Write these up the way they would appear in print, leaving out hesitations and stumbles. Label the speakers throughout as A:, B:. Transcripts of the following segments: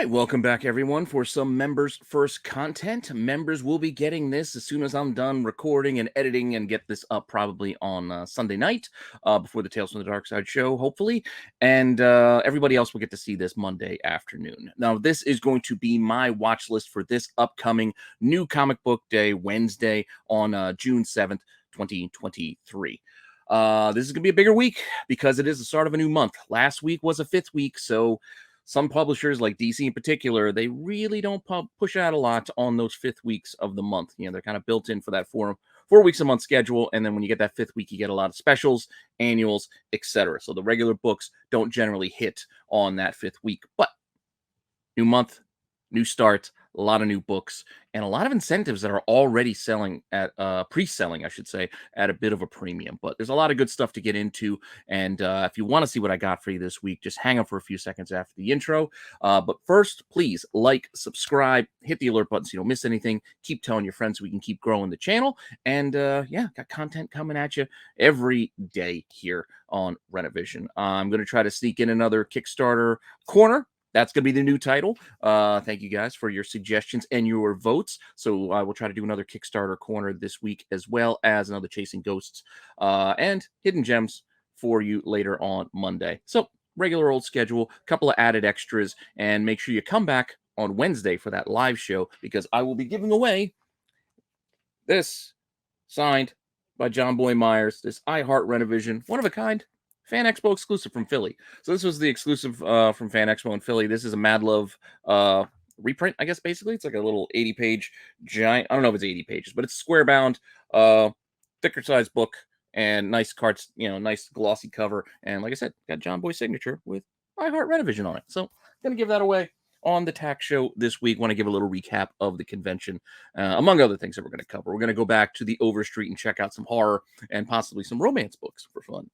A: right, welcome back, everyone, for some members first content. Members will be getting this as soon as I'm done recording and editing and get this up probably on Sunday night before the Tales from the Dark Side show, hopefully. And everybody else will get to see this Monday afternoon. Now, this is going to be my watch list for this upcoming New Comic Book Day, Wednesday on June 7th, 2023. This is going to be a bigger week because it is the start of a new month. Last week was a fifth week, so some publishers, like DC in particular, they really don't push out a lot on those fifth weeks of the month. You know, they're kind of built in for that four weeks a month schedule, and then when you get that fifth week, you get a lot of specials, annuals, etc. So the regular books don't generally hit on that fifth week. But new month, new start, a lot of new books, and a lot of incentives that are already selling at pre-selling, I should say, at a bit of a premium. But there's a lot of good stuff to get into, and if you want to see what I got for you this week, just hang up for a few seconds after the intro. But first, please like, subscribe, hit the alert button so you don't miss anything. Keep telling your friends so we can keep growing the channel. And yeah, got content coming at you every day here on Rennavision. I'm going to try to sneak in another Kickstarter corner. That's going to be the new title. Thank you guys for your suggestions and your votes. So I will try to do another Kickstarter corner this week, as well as another Chasing Ghosts and Hidden Gems for you later on Monday. So regular old schedule, couple of added extras, and make sure you come back on Wednesday for that live show because I will be giving away this signed by John Boy Myers, this I Heart Rennavision, one of a kind. Fan Expo exclusive from Philly. So this was the exclusive from Fan Expo in Philly. This is a Mad Love reprint, I guess, basically. It's like a little 80-page giant. I don't know if it's 80 pages, but it's square bound, thicker size book, and nice cards, nice glossy cover. And like I said, got John Boy's signature with I Heart Rennavision on it. So going to give that away on the tax show this week. Want to give a little recap of the convention, among other things that we're going to cover. We're going to go back to the Overstreet and check out some horror and possibly some romance books for fun.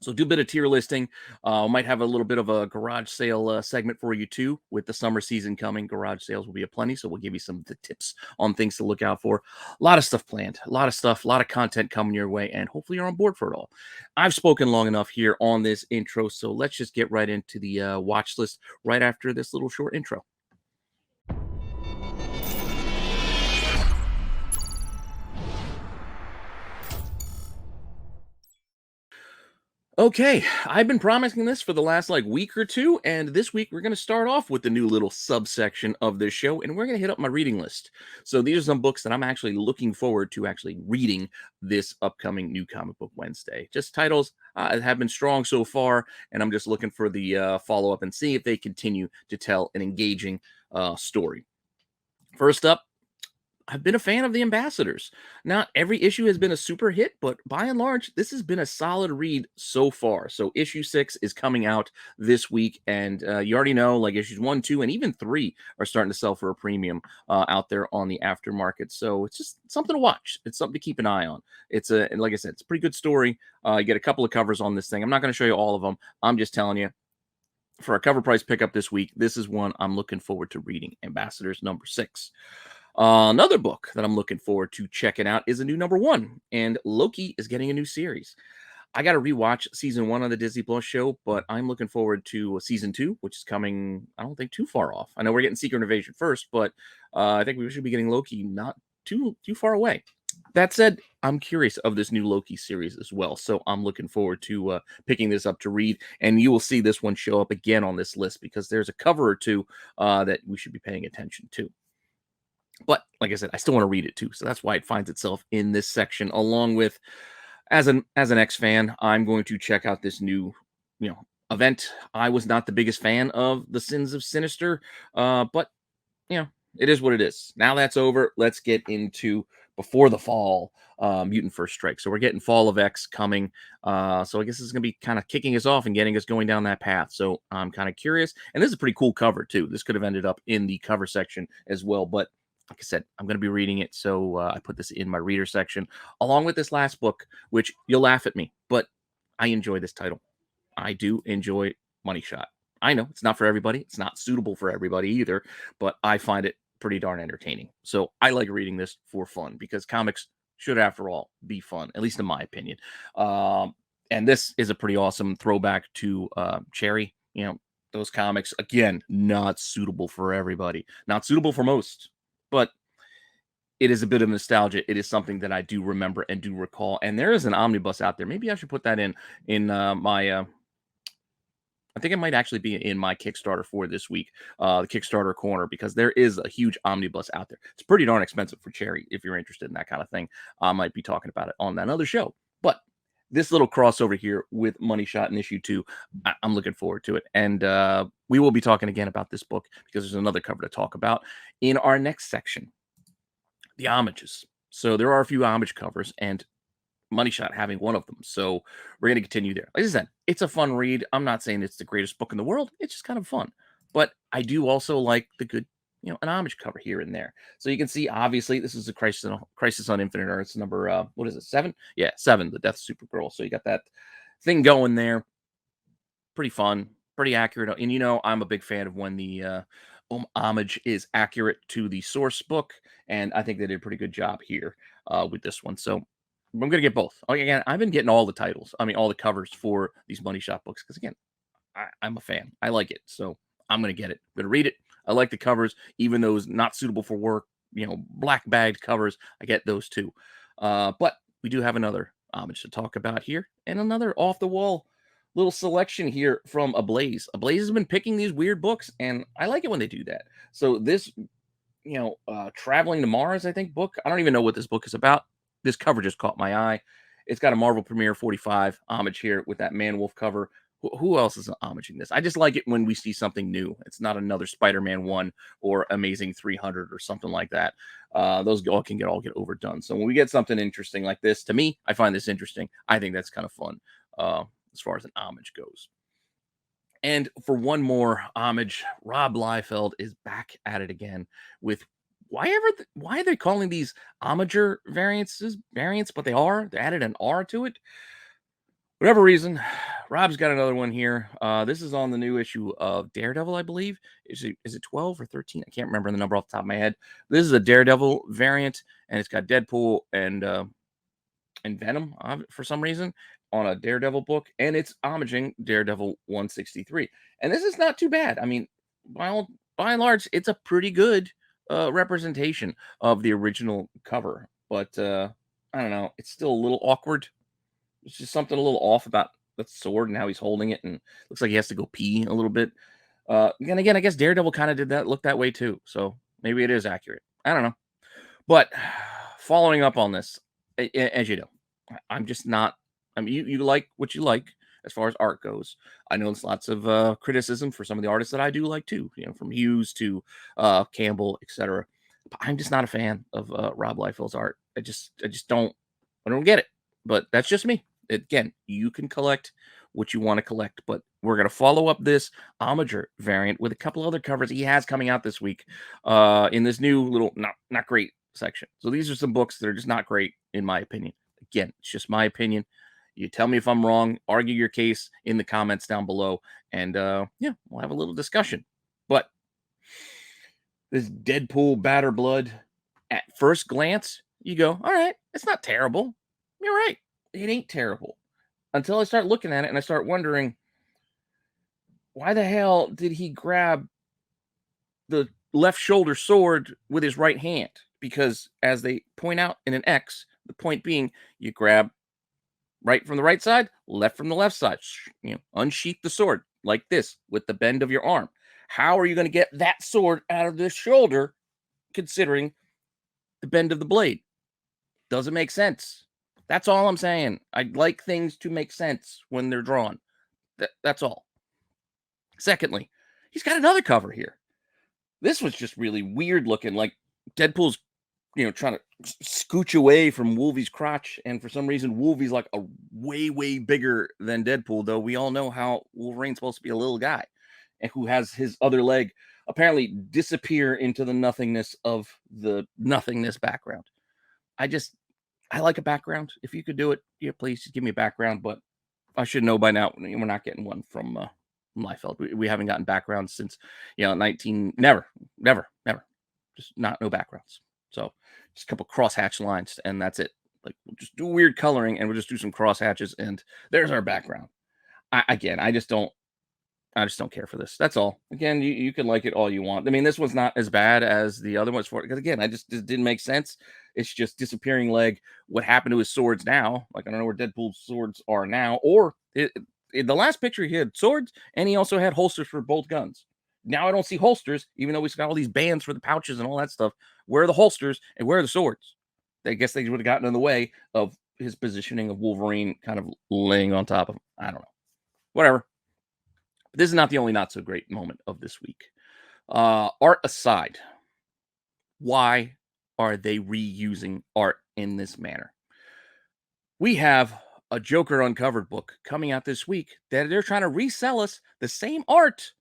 A: So do a bit of tier listing. Might have a little bit of a garage sale segment for you too. With the summer season coming, garage sales will be aplenty. So we'll give you some of the tips on things to look out for. A lot of stuff planned, a lot of stuff, a lot of content coming your way, and hopefully you're on board for it all. I've spoken long enough here on this intro, so let's just get right into the watch list right after this little short intro. Okay, I've been promising this for the last week or two, and this week we're going to start off with the new little subsection of this show, and we're going to hit up my reading list. So these are some books that I'm actually looking forward to actually reading this upcoming New Comic Book Wednesday. Just titles have been strong so far, and I'm just looking for the follow-up and see if they continue to tell an engaging story. First up, I've been a fan of the Ambassadors. Not every issue has been a super hit, but by and large, this has been a solid read so far. So issue 6 is coming out this week, and you already know, like issues 1, 2, and even 3 are starting to sell for a premium out there on the aftermarket. So it's just something to watch. It's something to keep an eye on. And like I said, it's a pretty good story. You get a couple of covers on this thing. I'm not going to show you all of them. I'm just telling you, for a cover price pickup this week, this is one I'm looking forward to reading. Ambassadors number 6. Another book that I'm looking forward to checking out is a new number 1, and Loki is getting a new series. I got to rewatch season 1 of the Disney Plus show, but I'm looking forward to season 2, which is coming, I don't think, too far off. I know we're getting Secret Invasion first, but I think we should be getting Loki not too far away. That said, I'm curious of this new Loki series as well, so I'm looking forward to picking this up to read, and you will see this one show up again on this list because there's a cover or two that we should be paying attention to. But like I said, I still want to read it too. So that's why it finds itself in this section, along with as an X fan, I'm going to check out this new, event. I was not the biggest fan of the Sins of Sinister, but it is what it is. Now that's over. Let's get into Before the Fall, Mutant First Strike. So we're getting Fall of X coming. So I guess this is going to be kind of kicking us off and getting us going down that path. So I'm kind of curious. And this is a pretty cool cover too. This could have ended up in the cover section as well, but like I said, I'm going to be reading it, so I put this in my reader section, along with this last book, which you'll laugh at me, but I enjoy this title. I do enjoy Money Shot. I know it's not for everybody. It's not suitable for everybody either, but I find it pretty darn entertaining. So I like reading this for fun, because comics should, after all, be fun, at least in my opinion. And this is a pretty awesome throwback to Cherry, the those comics, again, not suitable for everybody, not suitable for most, but it is a bit of nostalgia. It is something that I do remember and do recall. And there is an omnibus out there. Maybe I should put that in my I think it might actually be in my Kickstarter for this week, the Kickstarter corner, because there is a huge omnibus out there. It's pretty darn expensive for charity if you're interested in that kind of thing. I might be talking about it on that other show. But this little crossover here with Money Shot and issue 2, I'm looking forward to it. And we will be talking again about this book because there's another cover to talk about in our next section, the homages. So there are a few homage covers, and Money Shot having one of them. So we're going to continue there. Like I said, it's a fun read. I'm not saying it's the greatest book in the world. It's just kind of fun. But I do also like the good, an homage cover here and there. So you can see, obviously, this is a Crisis on Infinite Earths number, what is it, 7? Yeah, 7, the Death of Supergirl. So you got that thing going there. Pretty fun, pretty accurate. And I'm a big fan of when the homage is accurate to the source book. And I think they did a pretty good job here with this one. So I'm going to get both. Again, I've been getting all the titles. I mean, all the covers for these Money Shot books. Because again, I'm a fan. I like it. So I'm going to get it. I'm going to read it. I like the covers, even those not suitable for work, black bagged covers. I get those too. But we do have another homage to talk about here, and another off the wall little selection here from Ablaze. Ablaze has been picking these weird books, and I like it when they do that. So this, Traveling to Mars, I think, book. I don't even know what this book is about. This cover just caught my eye. It's got a Marvel Premiere 45 homage here with that Man Wolf cover. Who else is homaging this? I just like it when we see something new. It's not another Spider-Man 1 or Amazing 300 or something like that. Those all can get overdone. So when we get something interesting like this, to me, I find this interesting. I think that's kind of fun as far as an homage goes. And for one more homage, Rob Liefeld is back at it again with why are they calling these homager variants, but they added an R to it. Whatever reason, Rob's got another one here. This is on the new issue of Daredevil, I believe. Is it 12 or 13? I can't remember the number off the top of my head. This is a Daredevil variant, and it's got Deadpool and Venom for some reason on a Daredevil book, and it's homaging Daredevil 163. And this is not too bad. I mean, by and large, it's a pretty good representation of the original cover. But I don't know. It's still a little awkward. It's just something a little off about the sword and how he's holding it, and looks like he has to go pee a little bit. And again, I guess Daredevil kind of look that way too. So maybe it is accurate. I don't know. But following up on this, as you know, I'm just not. I mean, you like what you like as far as art goes. I know there's lots of criticism for some of the artists that I do like too. From Hughes to Campbell, etc. But I'm just not a fan of Rob Liefeld's art. I just don't. I don't get it. But that's just me. Again, you can collect what you want to collect, but we're going to follow up this homager variant with a couple other covers he has coming out this week in this new little not great section. So these are some books that are just not great in my opinion. Again, it's just my opinion. You tell me if I'm wrong, argue your case in the comments down below, and yeah, we'll have a little discussion. But this Deadpool Batter Blood, at first glance, you go, all right, it's not terrible. You're right. It ain't terrible. Until I start looking at it and I start wondering, why the hell did he grab the left shoulder sword with his right hand? Because as they point out in an X, the point being you grab right from the right side, left from the left side. Unsheath the sword like this with the bend of your arm. How are you going to get that sword out of the shoulder considering the bend of the blade? Doesn't make sense. That's all I'm saying. I'd like things to make sense when they're drawn. That's all. Secondly, he's got another cover here. This was just really weird looking. Like Deadpool's, trying to scooch away from Wolvie's crotch. And for some reason, Wolvie's like a way, way bigger than Deadpool, though we all know how Wolverine's supposed to be a little guy and who has his other leg apparently disappear into the nothingness of the nothingness background. I like a background. If you could do it, please just give me a background. But I should know by now we're not getting one from Liefeld. We haven't gotten backgrounds since 19. Never. Just no backgrounds. So just a couple crosshatch lines, and that's it. Like we'll just do weird coloring, and we'll just do some crosshatches, and there's our background. I just don't. I just don't care for this. That's all. Again, you can like it all you want. I mean, this one's not as bad as the other ones for it because again, I just it didn't make sense. It's just disappearing leg. What happened to his swords now? Like I don't know where Deadpool's swords are now. Or in the last picture, he had swords and he also had holsters for both guns. Now I don't see holsters, even though he's got all these bands for the pouches and all that stuff. Where are the holsters and where are the swords? I guess they would have gotten in the way of his positioning of Wolverine kind of laying on top of him. I don't know. Whatever. This is not the only not so great moment of this week. Art aside, why are they reusing art in this manner? We have a Joker Uncovered book coming out this week that they're trying to resell us the same art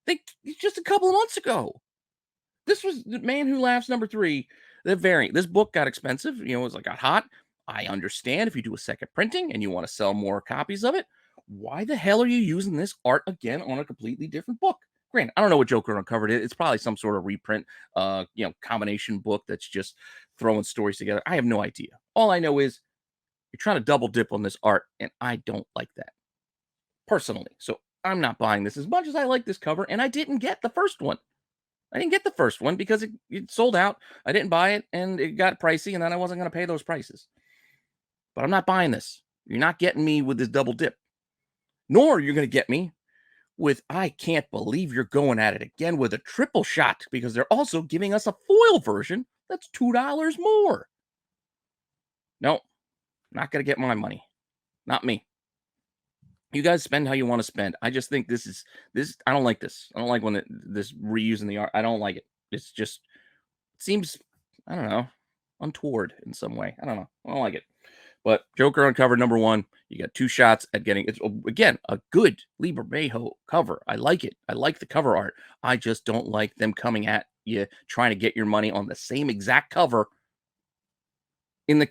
A: they just a couple of months ago. This was the Man Who Laughs #3, the variant. This book got expensive, it's like got hot. I understand if you do a second printing and you want to sell more copies of it. Why the hell are you using this art again on a completely different book? Granted, I don't know what Joker Uncovered is. It's probably some sort of reprint, combination book that's just throwing stories together. I have no idea. All I know is you're trying to double dip on this art, and I don't like that personally. So I'm not buying this as much as I like this cover, and I didn't get the first one. I didn't get the first one because it sold out. I didn't buy it, and it got pricey, and then I wasn't going to pay those prices. But I'm not buying this. You're not getting me with this double dip. Nor you're going to get me with, I can't believe you're going at it again with a triple shot because they're also giving us a foil version that's $2 more. No, not going to get my money. Not me. You guys spend how you want to spend. I just think this. I don't like this. I don't like when this reusing the art. I don't like it. It's just it seems, I don't know, untoward in some way. I don't know. I don't like it. But Joker Uncovered #1. You got 2 shots at getting it's again a good Liber Mayho cover. I like it. I like the cover art. I just don't like them coming at you trying to get your money on the same exact cover in the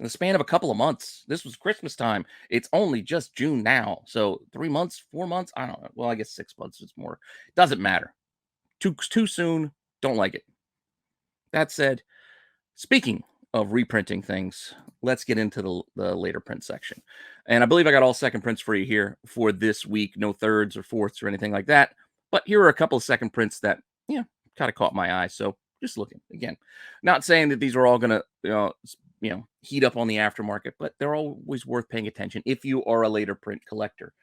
A: span of a couple of months. This was Christmas time. It's only just June now. So 3 months, 4 months, I don't know. Well, I guess 6 months is more. Doesn't matter. Too soon. Don't like it. That said, speaking of reprinting things, let's get into the later print section. And I believe I got all second prints for you here for this week. No thirds or fourths or anything like that. But here are a couple of second prints that, kind of caught my eye. So just looking again, not saying that these are all going to, heat up on the aftermarket, but they're always worth paying attention if you are a later print collector.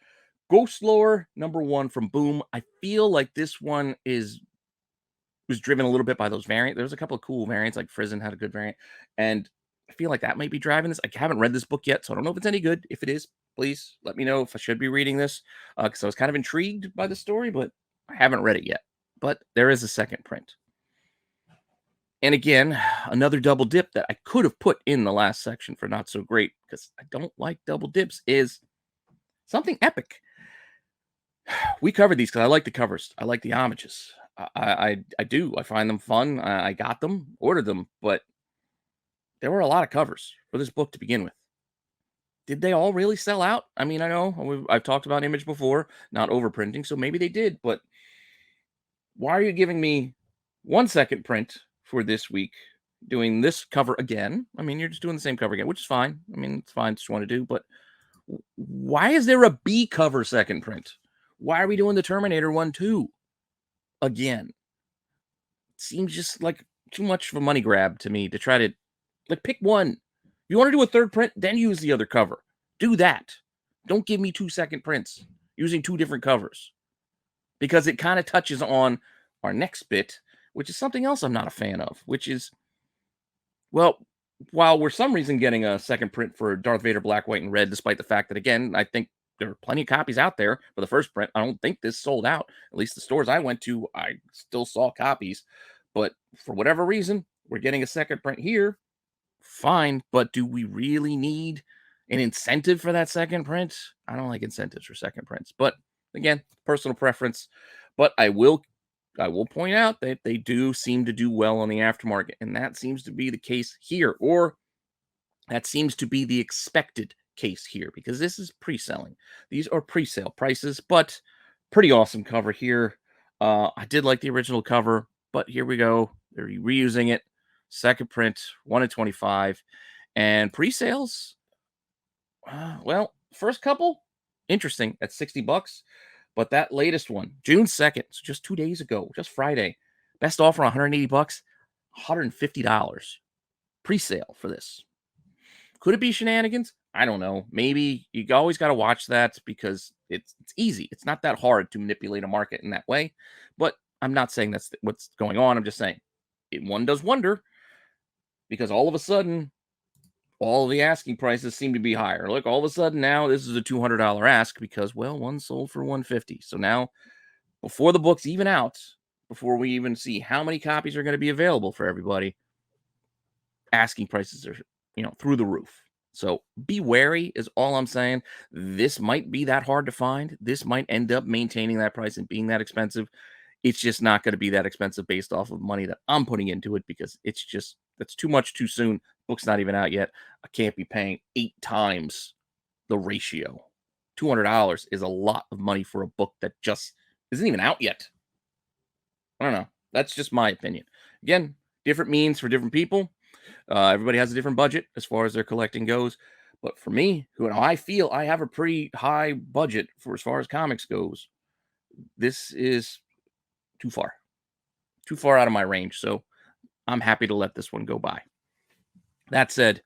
A: Ghost Lore #1 from Boom. I feel like this one was driven a little bit by those variants. There's a couple of cool variants, like Frizen had a good variant, and I feel like that might be driving this. I haven't read this book yet, so I don't know if it's any good. If it is, please let me know if I should be reading this, because I was kind of intrigued by the story, but I haven't read it yet. But there is a second print. And again, another double dip that I could have put in the last section for not so great, because I don't like double dips, is something epic. We covered these because I like the covers. I like the homages. I do. I find them fun. I got them, ordered them, but there were a lot of covers for this book to begin with. Did they all really sell out? I mean, I know I've talked about Image before, not overprinting, so maybe they did, but why are you giving me 1 second print for this week, doing this cover again? I mean, you're just doing the same cover again, which is fine. I mean, it's fine. Just want to do, but why is there a B cover second print? Why are we doing the Terminator one too? Again, seems just like too much of a money grab to me to try to pick one. If you want to do a third print, then use the other cover. Do that. Don't give me 2 second prints using 2 different covers, because it kind of touches on our next bit, which is something else I'm not a fan of, which is, well, while we're some reason getting a second print for Darth Vader Black, White, and Red, despite the fact that, again, I think there are plenty of copies out there for the first print. I don't think this sold out. At least the stores I went to, I still saw copies. But for whatever reason, we're getting a second print here. Fine, but do we really need an incentive for that second print? I don't like incentives for second prints, but again, personal preference. But I will point out that they do seem to do well on the aftermarket, and that seems to be the case here, or that seems to be the expected case here, because this is pre-selling. These are pre-sale prices, but pretty awesome cover here. I did like the original cover, but here we go. They're reusing it. Second print, 1 in 25. And pre-sales, well, first couple, interesting at $60. But that latest one, June 2nd, so just 2 days ago, just Friday, best offer $180, $150 pre-sale for this. Could it be shenanigans? I don't know. Maybe you always got to watch that because it's easy. It's not that hard to manipulate a market in that way. But I'm not saying that's what's going on. I'm just saying one does wonder because all of a sudden all the asking prices seem to be higher. Look, all of a sudden now this is a $200 ask because well, one sold for 150. So now before the book's even out, before we even see how many copies are going to be available for everybody, asking prices are, through the roof. So be wary is all I'm saying. This might be that hard to find. This might end up maintaining that price and being that expensive. It's just not going to be that expensive based off of money that I'm putting into it because that's too much too soon. Book's not even out yet. I can't be paying 8 times the ratio. $200 is a lot of money for a book that just isn't even out yet. I don't know. That's just my opinion. Again, different means for different people. Everybody has a different budget as far as their collecting goes. But for me, who I feel I have a pretty high budget for as far as comics goes, this is too far out of my range. So I'm happy to let this one go by. That said,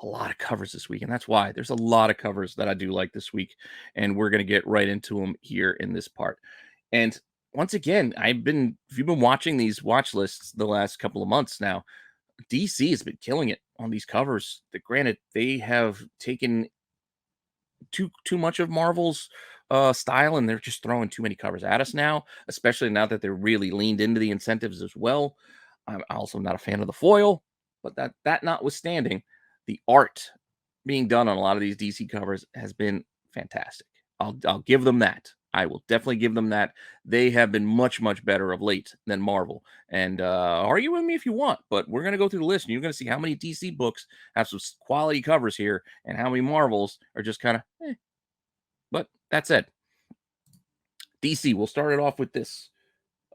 A: a lot of covers this week, and that's why there's a lot of covers that I do like this week, and we're gonna get right into them here in this part. And once again, if you've been watching these watch lists the last couple of months now, DC has been killing it on these covers. Granted, they have taken too much of Marvel's style, and they're just throwing too many covers at us now, especially now that they're really leaned into the incentives as well. I'm also not a fan of the foil, but that notwithstanding, the art being done on a lot of these DC covers has been fantastic. I'll give them that. I will definitely give them that. They have been much better of late than Marvel. And argue with me if you want, but we're gonna go through the list, and you're gonna see how many DC books have some quality covers here, and how many Marvels are just kind of. But that said, DC. We'll start it off with this.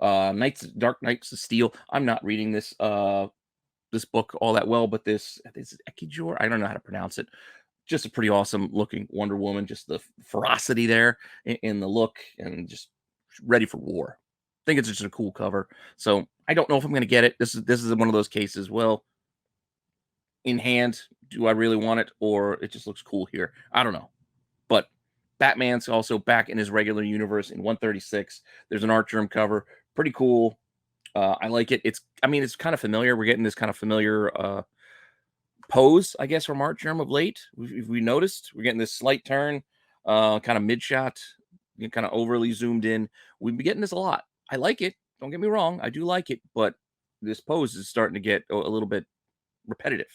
A: Dark Knights of Steel. I'm not reading this book all that well, but this Ekijor, I don't know how to pronounce it. Just a pretty awesome looking Wonder Woman. Just the ferocity there in the look, and just ready for war. I think it's just a cool cover. So I don't know if I'm going to get it. This is one of those cases. Well, in hand, do I really want it, or it just looks cool here? I don't know. But Batman's also back in his regular universe in 136. There's an Art Germ cover, pretty cool. I like it. It's kind of familiar. We're getting this kind of familiar pose, I guess, from Art Germ of late. If we noticed, we're getting this slight turn, kind of mid shot, kind of overly zoomed in. We've been getting this a lot. I like it. Don't get me wrong. I do like it, but this pose is starting to get a little bit repetitive.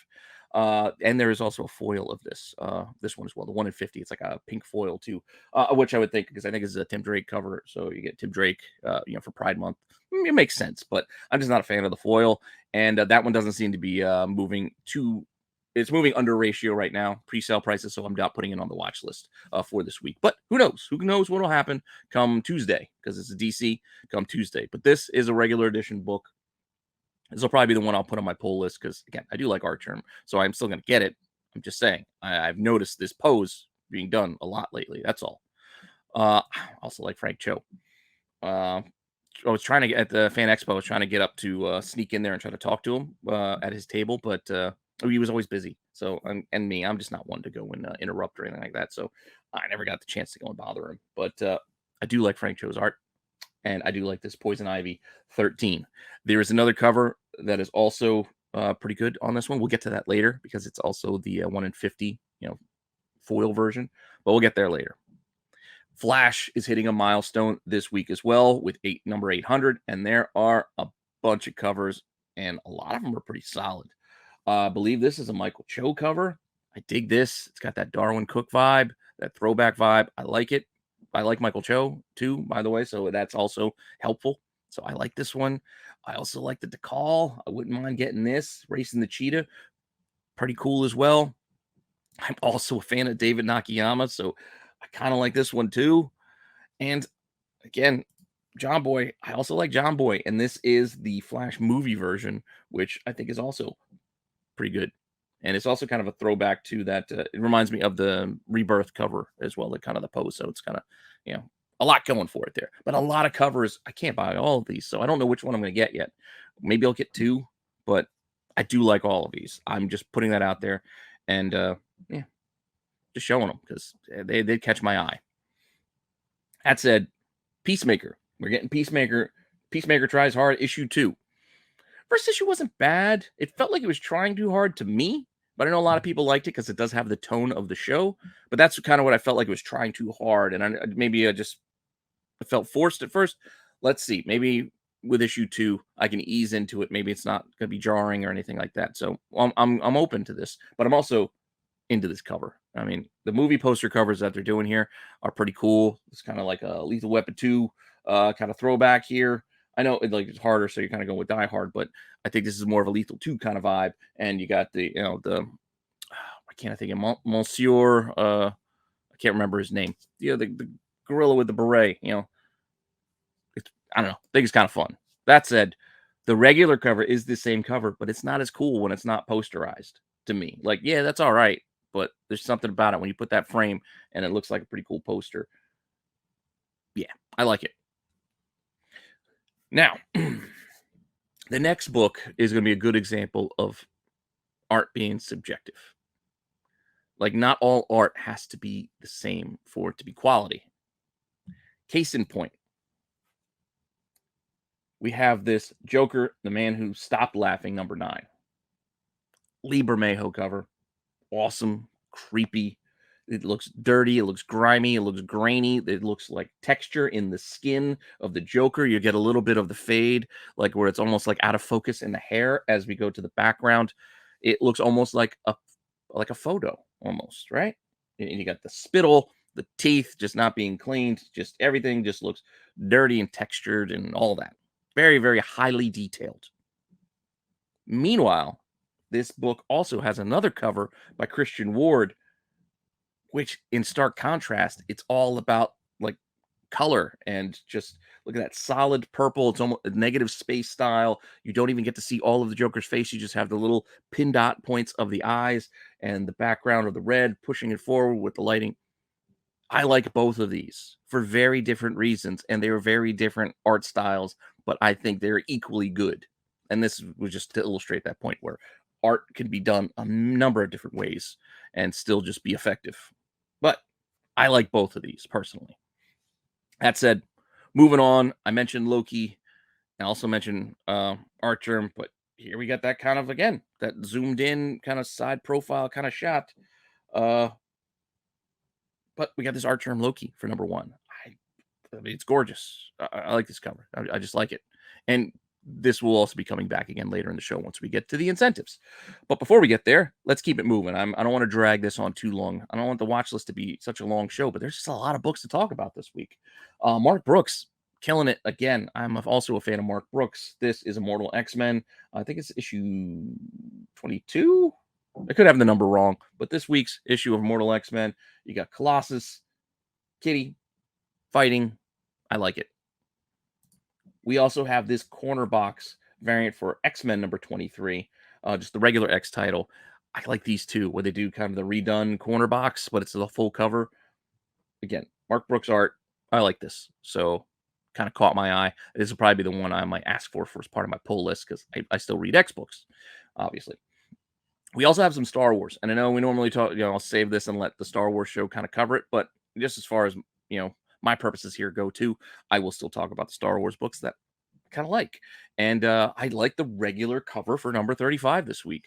A: And there is also a foil of this one as well, the 1 in 50. It's like a pink foil too, which I would think, because I think it's a Tim Drake cover, so you get Tim Drake, for Pride Month. It makes sense, but I'm just not a fan of the foil, and that one doesn't seem to be moving too. It's moving under ratio right now, pre-sale prices, so I'm not putting it on the watch list for this week. But who knows? Who knows what will happen come Tuesday, because it's a DC come Tuesday. But this is a regular edition book. This will probably be the one I'll put on my pull list because, again, I do like Art Germ, so I'm still going to get it. I'm just saying, I've noticed this pose being done a lot lately. That's all. I also like Frank Cho. I was trying to get at the Fan Expo. I was trying to get up to sneak in there and try to talk to him at his table, but he was always busy. So, and me, I'm just not one to go and interrupt or anything like that. So I never got the chance to go and bother him. But I do like Frank Cho's art. And I do like this Poison Ivy 13. There is another cover that is also pretty good on this one. We'll get to that later because it's also the 1 in 50, foil version. But we'll get there later. Flash is hitting a milestone this week as well with number 800. And there are a bunch of covers, and a lot of them are pretty solid. I believe this is a Michael Cho cover. I dig this. It's got that Darwin Cook vibe, that throwback vibe. I like it. I like Michael Cho too, by the way, so that's also helpful. So I like this one. I also like the decal. I wouldn't mind getting this. Racing the Cheetah, pretty cool as well. I'm also a fan of David Nakayama, so I kind of like this one too. And again, John Boy, I also like John Boy, and this is the Flash movie version, which I think is also pretty good. And it's also kind of a throwback to that. It reminds me of the Rebirth cover as well, the kind of the pose. So it's kind of, a lot going for it there, but a lot of covers. I can't buy all of these, so I don't know which one I'm going to get yet. Maybe I'll get two, but I do like all of these. I'm just putting that out there, and yeah, just showing them because they catch my eye. That said, Peacemaker. We're getting Peacemaker. Peacemaker tries hard. Issue 2. First issue wasn't bad. It felt like it was trying too hard to me, but I know a lot of people liked it because it does have the tone of the show. But that's kind of what I felt like it was trying too hard, and maybe I just felt forced at first. Let's see. Maybe with issue 2, I can ease into it. Maybe it's not going to be jarring or anything like that. So I'm open to this, but I'm also into this cover. I mean, the movie poster covers that they're doing here are pretty cool. It's kind of like a Lethal Weapon 2 kind of throwback here. I know it's harder, so you're kind of going with Die Hard, but I think this is more of a Lethal 2 kind of vibe. And you got the, I can't think of Monsieur, I can't remember his name. The gorilla with the beret, I don't know. I think it's kind of fun. That said, the regular cover is the same cover, but it's not as cool when it's not posterized to me. Like, yeah, that's all right, but there's something about it when you put that frame and it looks like a pretty cool poster. Yeah, I like it. Now, the next book is going to be a good example of art being subjective. Like, not all art has to be the same for it to be quality. Case in point, we have this Joker, the man who stopped laughing, number 9. Lee Bermejo cover. Awesome, creepy. It looks dirty. It looks grimy. It looks grainy. It looks like texture in the skin of the Joker. You get a little bit of the fade, like where it's almost like out of focus in the hair as we go to the background. It looks almost like a photo, almost, right? And you got the spittle, the teeth just not being cleaned, just everything just looks dirty and textured and all that. Very, very highly detailed. Meanwhile, this book also has another cover by Christian Ward, which in stark contrast, it's all about like color and just look at that solid purple. It's almost a negative space style. You don't even get to see all of the Joker's face. You just have the little pin dot points of the eyes and the background of the red pushing it forward with the lighting. I like both of these for very different reasons, and they are very different art styles, but I think they're equally good. And this was just to illustrate that point where art can be done a number of different ways and still just be effective. But I like both of these personally. That said, moving on, I mentioned Loki. I also mentioned Archer, but here we got that kind of again that zoomed in kind of side profile kind of shot. Uh, but we got this Archer and Loki for number 1. I mean, it's gorgeous. I like this cover. I just like it. And this will also be coming back again later in the show once we get to the incentives. But before we get there, let's keep it moving. I don't want to drag this on too long. I don't want the watch list to be such a long show, but there's just a lot of books to talk about this week. Mark Brooks, killing it again. I'm also a fan of Mark Brooks. This is Immortal X-Men. I think it's issue 22. I could have the number wrong, but this week's issue of Immortal X-Men, you got Colossus, Kitty, fighting. I like it. We also have this corner box variant for X-Men number 23, just the regular X title. I like these two, where they do kind of the redone corner box, but it's the full cover. Again, Mark Brooks art. I like this. So kind of caught my eye. This will probably be the one I might ask for as part of my pull list because I still read X books, obviously. We also have some Star Wars. And I know we normally talk, I'll save this and let the Star Wars show kind of cover it. But just as far as, my purposes here go to, I will still talk about the Star Wars books that I kind of like. And I like the regular cover for number 35 this week.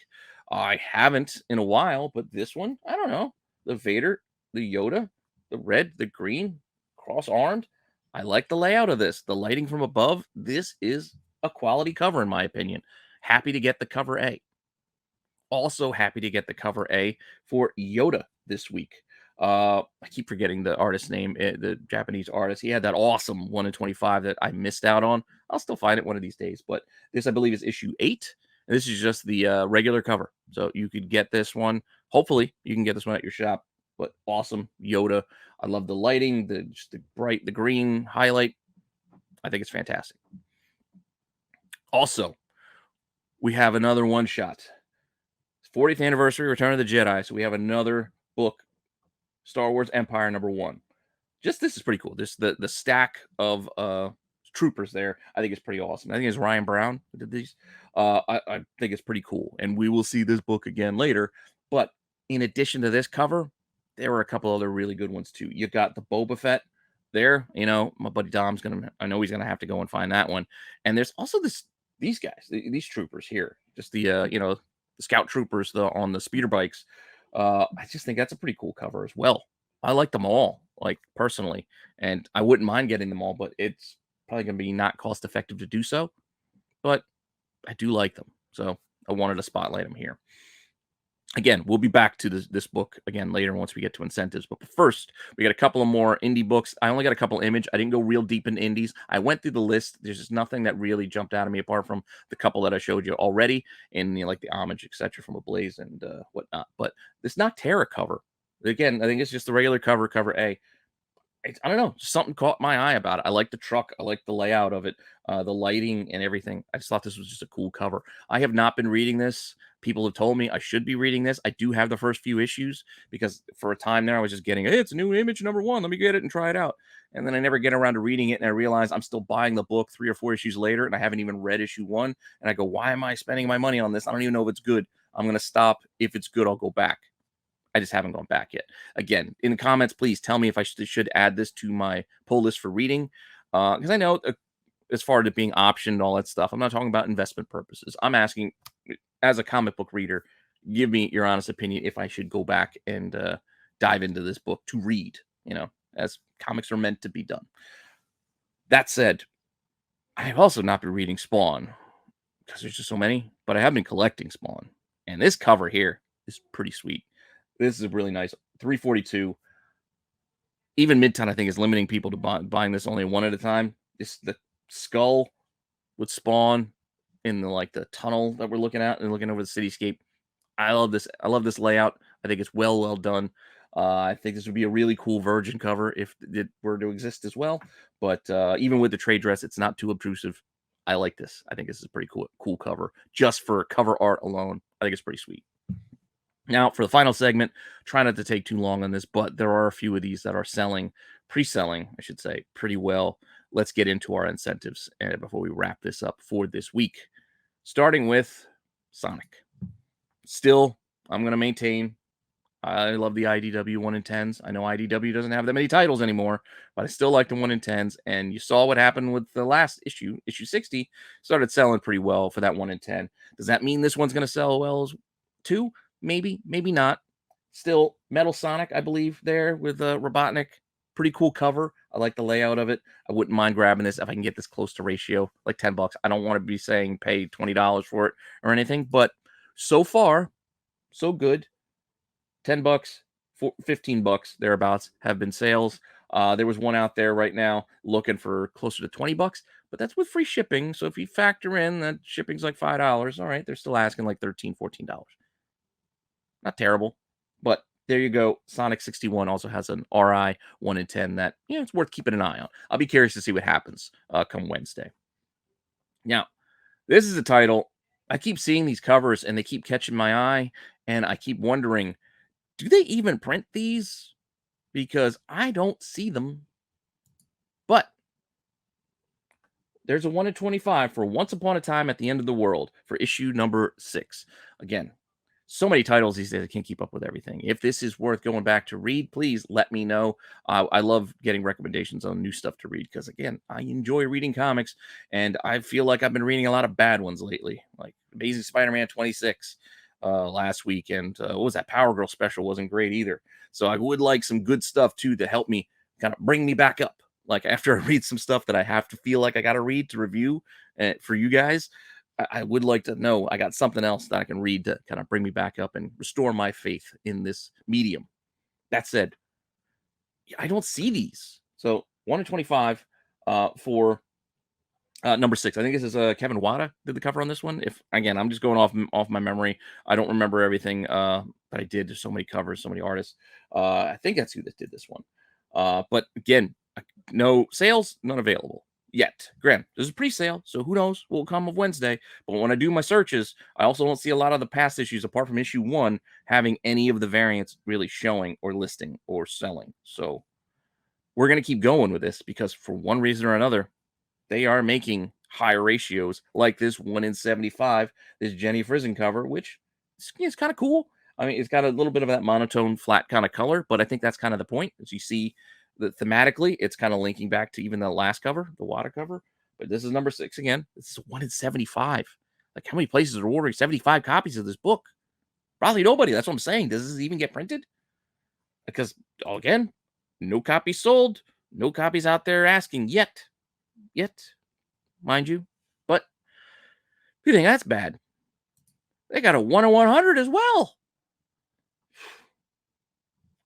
A: I haven't in a while, but this one, I don't know. The Vader, the Yoda, the red, the green, cross armed. I like the layout of this. The lighting from above. This is a quality cover, in my opinion. Happy to get the cover A. Also happy to get the cover A for Yoda this week. I keep forgetting the artist's name, the Japanese artist. He had that awesome 1 in 25 that I missed out on. I'll still find it one of these days, but this, I believe, is issue 8. And this is just the regular cover. So you could get this one. Hopefully, you can get this one at your shop. But awesome Yoda. I love the lighting, just the bright, the green highlight. I think it's fantastic. Also, we have another one shot. 40th anniversary, Return of the Jedi. So we have another book, Star Wars Empire number 1. just this is pretty cool. This the stack of troopers there, I think is pretty awesome. I think it's Ryan Brown who did these. I think it's pretty cool, and we will see this book again later. But in addition to this cover, there were a couple other really good ones too. You got the Boba Fett there. You know, my buddy Dom's gonna. I know he's gonna have to go and find that one. And there's also these guys, these troopers here, just the the scout troopers on the speeder bikes. I just think that's a pretty cool cover as well. I like them all, like personally, and I wouldn't mind getting them all, but it's probably going to be not cost effective to do so. But I do like them, so I wanted to spotlight them here. Again, we'll be back to this book again later once we get to incentives. But first, we got a couple of more indie books. I only got a couple image. I didn't go real deep in indies. I went through the list. There's just nothing that really jumped out at me apart from the couple that I showed you already in like the homage, etc. from Ablaze and whatnot. But this Noctera cover, again, I think it's just the regular cover A. I don't know, something caught my eye about it. I like the truck. I like the layout of it, the lighting and everything. I just thought this was just a cool cover. I have not been reading this. People have told me I should be reading this. I do have the first few issues because for a time there I was just getting, hey, it's a new image #1. Let me get it and try it out. And then I never get around to reading it, and I realize I'm still buying the book 3 or 4 issues later, and I haven't even read issue 1. And I go, why am I spending my money on this? I don't even know if it's good. I'm gonna stop. If it's good, I'll go back. I just haven't gone back yet. Again, in the comments, please tell me if I should add this to my pull list for reading. Because I know as far as it being optioned and all that stuff, I'm not talking about investment purposes. I'm asking, as a comic book reader, give me your honest opinion if I should go back and dive into this book to read, as comics are meant to be done. That said, I have also not been reading Spawn because there's just so many, but I have been collecting Spawn. And this cover here is pretty sweet. This is really nice. 342. Even Midtown, I think, is limiting people to buying this only one at a time. This the skull with Spawn in the tunnel that we're looking at and looking over the cityscape. I love this. I love this layout. I think it's well done. I think this would be a really cool Virgin cover if it were to exist as well. But even with the trade dress, it's not too obtrusive. I like this. I think this is a pretty cool cover. Just for cover art alone, I think it's pretty sweet. Now, for the final segment, try not to take too long on this, but there are a few of these that are pre-selling, I should say, pretty well. Let's get into our incentives before we wrap this up for this week. Starting with Sonic. Still, I'm going to maintain. I love the IDW 1 in 10s. I know IDW doesn't have that many titles anymore, but I still like the 1 in 10s. And you saw what happened with the last issue 60, started selling pretty well for that 1 in 10. Does that mean this one's going to sell well too? Maybe not. Still, Metal Sonic, I believe, there with Robotnik. Pretty cool cover. I like the layout of it. I wouldn't mind grabbing this if I can get this close to ratio, like $10. I don't want to be saying pay $20 for it or anything, but so far, so good. $10, $15 thereabouts have been sales. There was one out there right now looking for closer to $20, but that's with free shipping. So if you factor in that shipping's like $5, all right, they're still asking like $13, $14. Not terrible, but there you go. Sonic 61 also has an RI 1 in 10 that, it's worth keeping an eye on. I'll be curious to see what happens come Wednesday. Now, this is a title. I keep seeing these covers and they keep catching my eye, and I keep wondering, do they even print these? Because I don't see them. But there's a 1 in 25 for Once Upon a Time at the End of the World for issue number 6. Again, so many titles these days, I can't keep up with everything. If this is worth going back to read, please let me know. I love getting recommendations on new stuff to read because, again, I enjoy reading comics, and I feel like I've been reading a lot of bad ones lately, like Amazing Spider-Man 26 last week, and what was that? Power Girl special wasn't great either. So I would like some good stuff, too, to help me kind of bring me back up. Like after I read some stuff that I have to feel like I got to read to review for you guys, I would like to know I got something else that I can read to kind of bring me back up and restore my faith in this medium. That said, I don't see these. So 1 in 25 for number 6. I think this is Kevin Wada did the cover on this one. If again, I'm just going off my memory. I don't remember everything that I did. There's so many covers, so many artists. I think that's who that did this one. But again, no sales, none available yet. Graham, this is a pre-sale, so who knows what will come of Wednesday. But when I do my searches, I also don't see a lot of the past issues, apart from issue 1, having any of the variants really showing or listing or selling. So we're going to keep going with this because for one reason or another, they are making high ratios like this 1 in 75, this Jenny Frizen cover, which is kind of cool. I mean, it's got a little bit of that monotone, flat kind of color, but I think that's kind of the point. As you see, that thematically, it's kind of linking back to even the last cover, the Wada cover. But this is number 6 again. This is 1 in 75. Like, how many places are ordering 75 copies of this book? Probably nobody. That's what I'm saying. Does this even get printed? Because, again, no copies sold, no copies out there asking yet. Yet, mind you. But if you think that's bad, they got a 1 in 100 as well.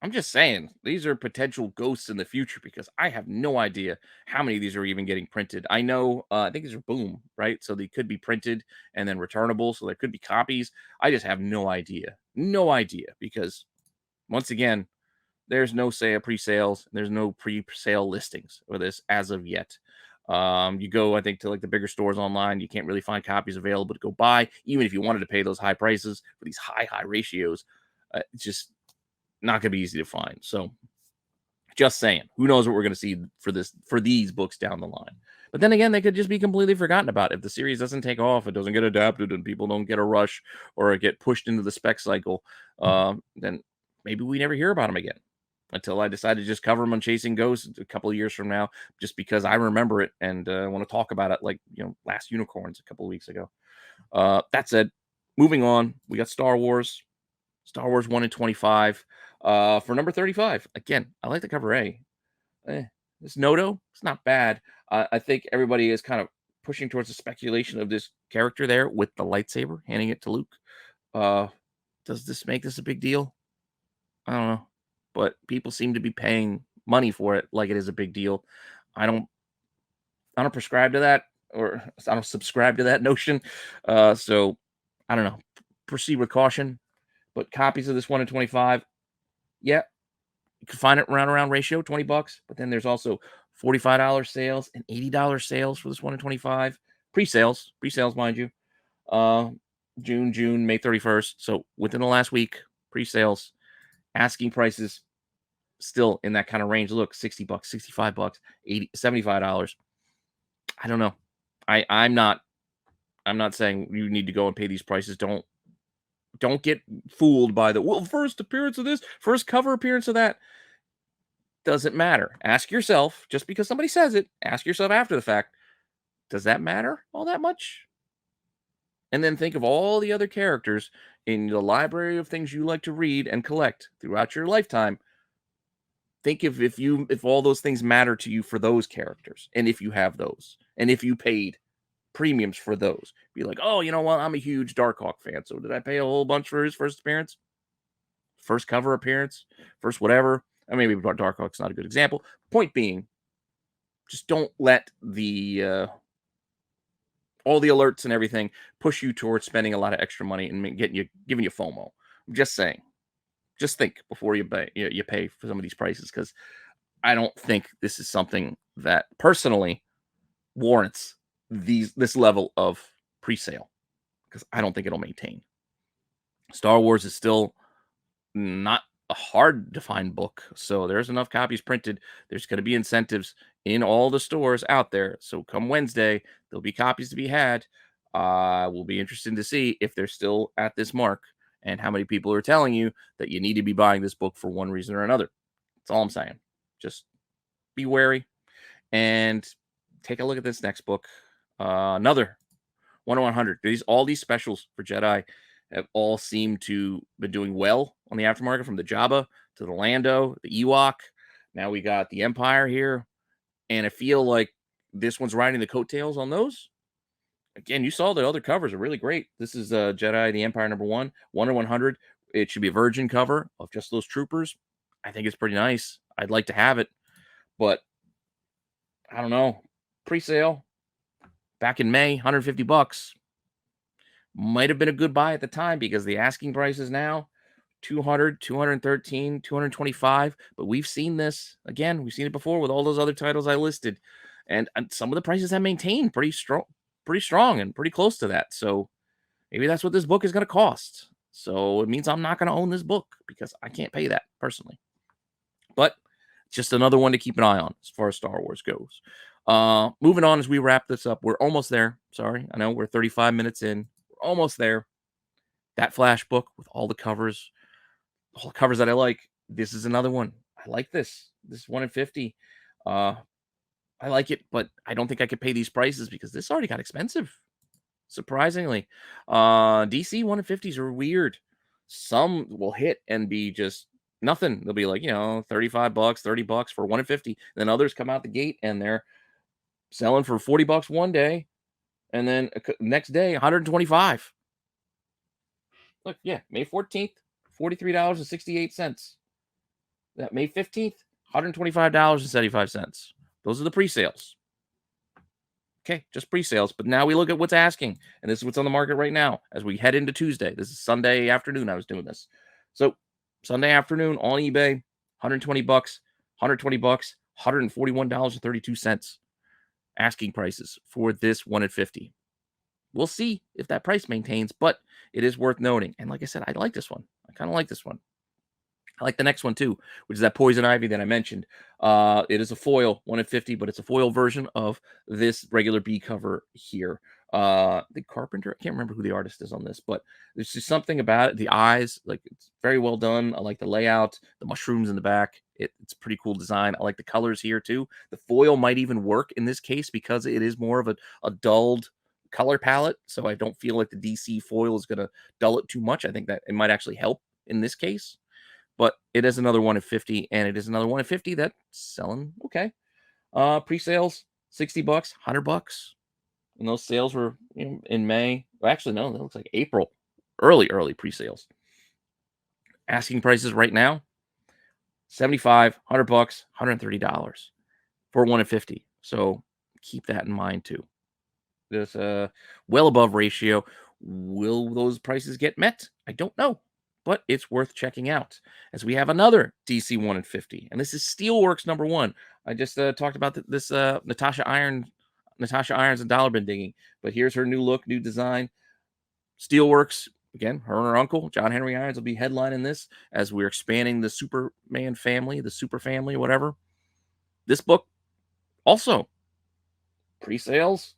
A: I'm just saying, these are potential ghosts in the future because I have no idea how many of these are even getting printed. I know, I think these are Boom, right? So they could be printed and then returnable. So there could be copies. I just have no idea. No idea because, once again, there's no say pre-sales. There's no pre-sale listings for this as of yet. You go, I think, to like the bigger stores online, you can't really find copies available to go buy, even if you wanted to pay those high prices for these high ratios. It's just not going to be easy to find. So, just saying, who knows what we're going to see for these books down the line. But then again, they could just be completely forgotten about. If the series doesn't take off, it doesn't get adapted, and people don't get a rush or get pushed into the spec cycle, then maybe we never hear about them again. Until I decide to just cover them on Chasing Ghosts a couple of years from now, just because I remember it and want to talk about it, like Last Unicorns a couple of weeks ago. That said, moving on, we got Star Wars 1 in 25. For number 35, again, I like the cover A. This Noto, it's not bad. I think everybody is kind of pushing towards the speculation of this character there with the lightsaber, handing it to Luke. Does this make this a big deal? I don't know, but people seem to be paying money for it like it is a big deal. I don't I don't prescribe to that, or I don't subscribe to that notion. So I don't know. Proceed with caution. But copies of this 1 in 25, yeah, you can find it around ratio, $20. But then there's also $45 sales and $80 sales for this 1 in 25. Pre-sales, mind you. Uh, June, May 31st. So within the last week, pre-sales, asking prices still in that kind of range. Look, $60, $65, $80, $75. I don't know. I'm not saying you need to go and pay these prices. Don't get fooled by the first appearance of this, first cover appearance of that. Doesn't matter. Ask yourself, just because somebody says it, ask yourself after the fact, does that matter all that much? And then think of all the other characters in the library of things you like to read and collect throughout your lifetime. Think if all those things matter to you for those characters, and if you have those, and if you paid premiums for those. Be like, oh, you know what? I'm a huge Darkhawk fan, so did I pay a whole bunch for his first appearance, first cover appearance, first whatever? I mean, maybe Darkhawk's not a good example. Point being, just don't let the all the alerts and everything push you towards spending a lot of extra money and giving you FOMO. I'm just saying, just think before you pay for some of these prices, because I don't think this is something that personally warrants this level of pre-sale, because I don't think it'll maintain. Star Wars is still not a hard to find book, so there's enough copies printed. There's going to be incentives in all the stores out there. So come Wednesday, there'll be copies to be had. Will be interesting to see if they're still at this mark and how many people are telling you that you need to be buying this book for one reason or another. That's all I'm saying. Just be wary and take a look at this next book. Another 1 in 100. All these specials for Jedi have all seemed to been doing well on the aftermarket, from the Jabba to the Lando, the Ewok. Now we got the Empire here, and I feel like this one's riding the coattails on those. Again, you saw the other covers are really great. This is Jedi the Empire number 1 in 100. It should be a virgin cover of just those troopers. I think it's pretty nice. I'd like to have it, but I don't know. Pre-sale back in May, $150. Might have been a good buy at the time, because the asking price is now 200, 213, 225. But we've seen this again. We've seen it before with all those other titles I listed, and some of the prices have maintained pretty strong, and pretty close to that. So maybe that's what this book is going to cost. So it means I'm not going to own this book because I can't pay that personally. But just another one to keep an eye on as far as Star Wars goes. Moving on as we wrap this up, we're almost there. Sorry, I know we're 35 minutes in. We're almost there. That Flash book with all the covers that I like. This is another one. I like this. This is 1 in 50. Uh, I like it, but I don't think I could pay these prices because this already got expensive. Surprisingly, DC 1 in 50s are weird. Some will hit and be just nothing. They'll be like, 35 bucks, 30 bucks for 1 in 50. Then others come out the gate and they're selling for 40 bucks one day and then next day 125. Look, yeah, May 14th, $43.68. That May 15th, $125.75. Those are the pre-sales. Okay, just pre-sales. But now we look at what's asking, and this is what's on the market right now as we head into Tuesday. This is Sunday afternoon. I was doing this. So Sunday afternoon on eBay, 120 bucks, 120 bucks, $141.32 asking prices for this 1 in 50. We'll see if that price maintains, but it is worth noting. And like I said, I like this one. I kind of like this one. I like the next one too, which is that Poison Ivy that I mentioned. It is a foil, 1 in 50, but it's a foil version of this regular B cover here. The Carpenter, I can't remember who the artist is on this, but there's just something about it. The eyes, like it's very well done. I like the layout, the mushrooms in the back. It's a pretty cool design. I like the colors here too. The foil might even work in this case because it is more of a dulled color palette. So I don't feel like the DC foil is going to dull it too much. I think that it might actually help in this case. But it is another 1 in 50, and it is another 1 in 50 that's selling okay. Pre-sales, 60 bucks, 100 bucks. And those sales were in May. Well, actually, no, that looks like April. Early pre-sales. Asking prices right now, 75, 100 bucks, $130 for 1 in 50. So keep that in mind too. There's a well above ratio. Will those prices get met? I don't know, but it's worth checking out as we have another DC 1 in 50. And this is Steelworks #1. I just talked about this Natasha Irons and dollar bin digging, but here's her new look, new design. Steelworks, again, her and her uncle, John Henry Irons, will be headlining this as we're expanding the Superman family, the super family, whatever. This book also pre-sales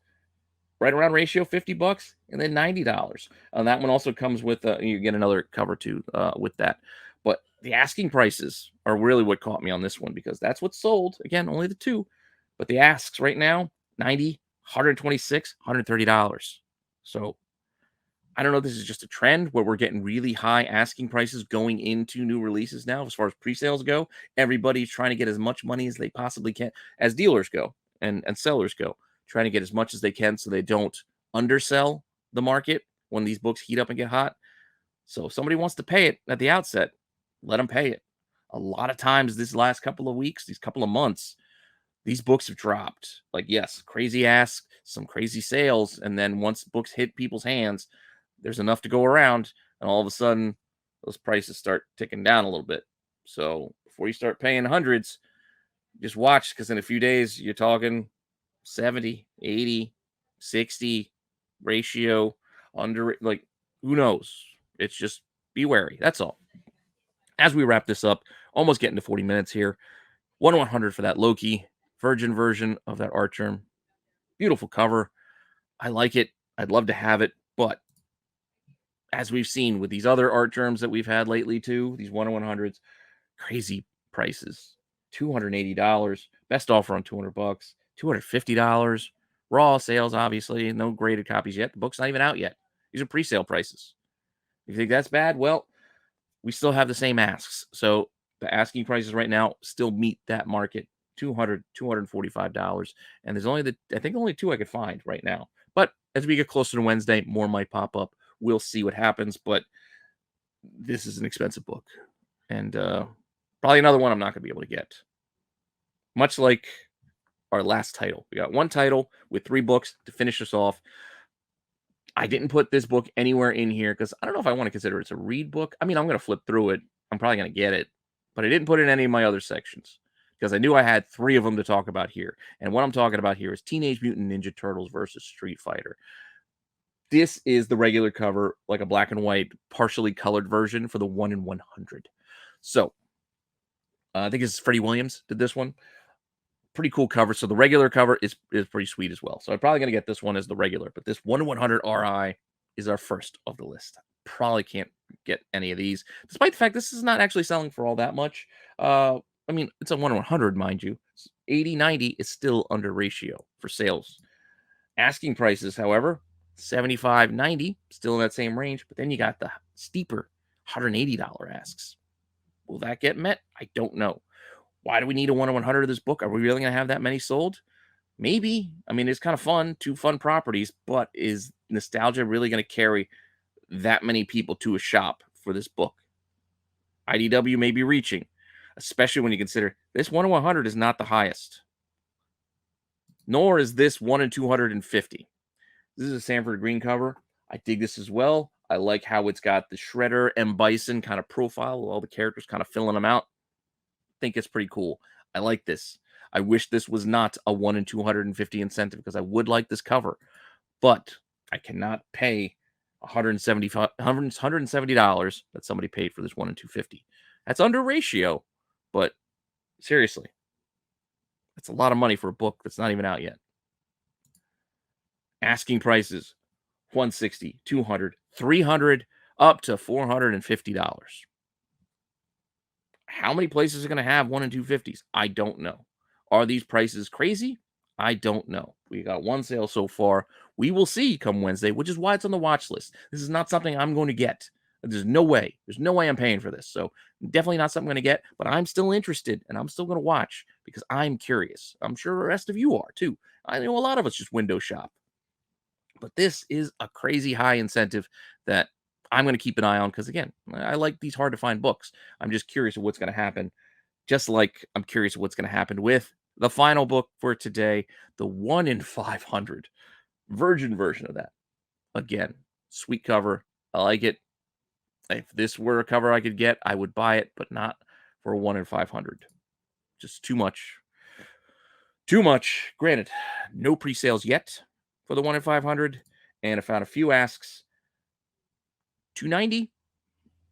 A: right around ratio, 50 bucks and then $90. And that one also comes with you get another cover too with that. But the asking prices are really what caught me on this one because that's what's sold. Again, only the two, but the asks right now, 90, 126, $130. So I don't know if this is just a trend where we're getting really high asking prices going into new releases now as far as pre-sales go. Everybody's trying to get as much money as they possibly can as dealers go and sellers go, trying to get as much as they can so they don't undersell the market when these books heat up and get hot. So if somebody wants to pay it at the outset, let them pay it. A lot of times this last couple of weeks, these couple of months, these books have dropped. Like, yes, crazy ask, some crazy sales. And then once books hit people's hands, there's enough to go around. And all of a sudden, those prices start ticking down a little bit. So before you start paying hundreds, just watch because in a few days, you're talking 70, 80, 60 ratio under, like, who knows? It's just be wary. That's all. As we wrap this up, almost getting to 40 minutes here. 1/100 for that Loki Virgin version of that art germ. Beautiful cover. I like it. I'd love to have it, but as we've seen with these other art germs that we've had lately too, these 1/100s, crazy prices. $280. Best offer on 200 bucks. $250. Raw sales, obviously. No graded copies yet. The book's not even out yet. These are pre-sale prices. You think that's bad? Well, we still have the same asks. So the asking prices right now still meet that market. $200, $245. And there's I think only two I could find right now. But as we get closer to Wednesday, more might pop up. We'll see what happens. But this is an expensive book. And probably another one I'm not going to be able to get. Much like our last title. We got one title with 3 books to finish us off. I didn't put this book anywhere in here because I don't know if I want to consider it a read book. I mean, I'm going to flip through it. I'm probably going to get it. But I didn't put it in any of my other sections because I knew I had 3 of them to talk about here. And what I'm talking about here is Teenage Mutant Ninja Turtles versus Street Fighter. This is the regular cover, like a black and white, partially colored version for the 1/100. So I think it's Freddie Williams did this one. Pretty cool cover. So the regular cover is pretty sweet as well. So I'm probably going to get this one as the regular, but this 1/100 RI is our first of the list. Probably can't get any of these, despite the fact this is not actually selling for all that much. I mean, it's a 1/100, mind you. 80/90 is still under ratio for sales. Asking prices, however, 75/90, still in that same range, but then you got the steeper $180 asks. Will that get met? I don't know. Why do we need a 1/100 of this book? Are we really going to have that many sold? Maybe. I mean, it's kind of fun, two fun properties, but is nostalgia really going to carry that many people to a shop for this book? IDW may be reaching, especially when you consider this 1/100 is not the highest, nor is this 1 in 250. This is a Sanford Green cover. I dig this as well. I like how it's got the Shredder and Bison kind of profile with all the characters kind of filling them out. Think it's pretty cool. I like this. I wish this was not a 1 in 250 incentive because I would like this cover, but I cannot pay $170 that somebody paid for this 1 in 250. That's under ratio, but seriously, that's a lot of money for a book that's not even out yet. Asking prices 160, 200, 300, up to $450. How many places are going to have 1 in 250s? I don't know. Are these prices crazy? I don't know. We got one sale so far. We will see come Wednesday, which is why it's on the watch list. This is not something I'm going to get. There's no way. There's no way I'm paying for this. So definitely not something I'm going to get, but I'm still interested and I'm still going to watch because I'm curious. I'm sure the rest of you are too. I know a lot of us just window shop. But this is a crazy high incentive that I'm going to keep an eye on because, again, I like these hard to find books. I'm just curious of what's going to happen, just like I'm curious of what's going to happen with the final book for today, the 1 in 500 virgin version of that. Again, sweet cover. I like it. If this were a cover I could get, I would buy it, but not for a 1 in 500. Just too much. Too much. Granted, no pre sales yet for the 1 in 500. And I found a few asks. 290,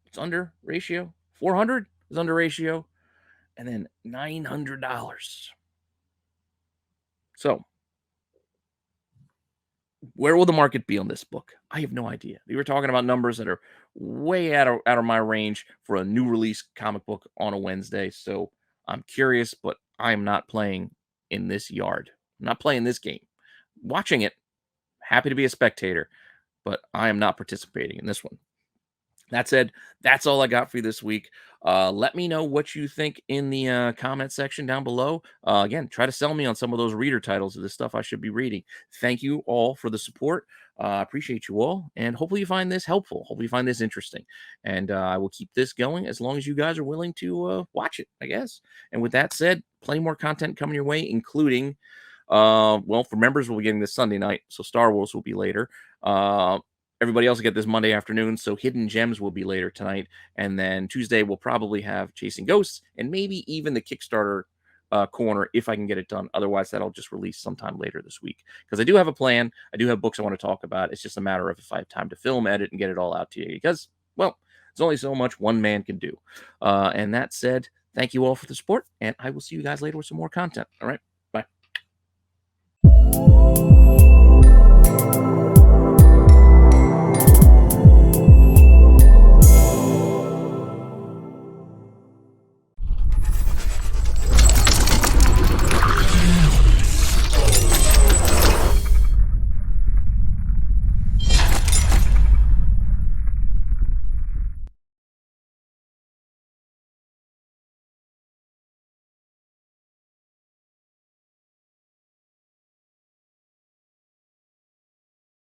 A: it's under ratio. 400 is under ratio. And then $900. So, where will the market be on this book? I have no idea. We were talking about numbers that are way out of my range for a new release comic book on a Wednesday. So, I'm curious, but I'm not playing in this yard. I'm not playing this game. Watching it, happy to be a spectator, but I am not participating in this one. That said, that's all I got for you this week. Let me know what you think in the comment section down below. Again, try to sell me on some of those reader titles of this stuff I should be reading. Thank you all for the support. I appreciate you all. And hopefully you find this helpful. Hopefully you find this interesting. And I will keep this going as long as you guys are willing to watch it, I guess. And with that said, plenty more content coming your way, including, well, for members, we'll be getting this Sunday night. So Star Wars will be later. Everybody else will get this Monday afternoon, so Hidden Gems will be later tonight. And then Tuesday, we'll probably have Chasing Ghosts and maybe even the Kickstarter corner if I can get it done. Otherwise, that'll just release sometime later this week. Because I do have a plan. I do have books I want to talk about. It's just a matter of if I have time to film, edit, and get it all out to you. Because, well, there's only so much one man can do. And that said, thank you all for the support, and I will see you guys later with some more content. All right.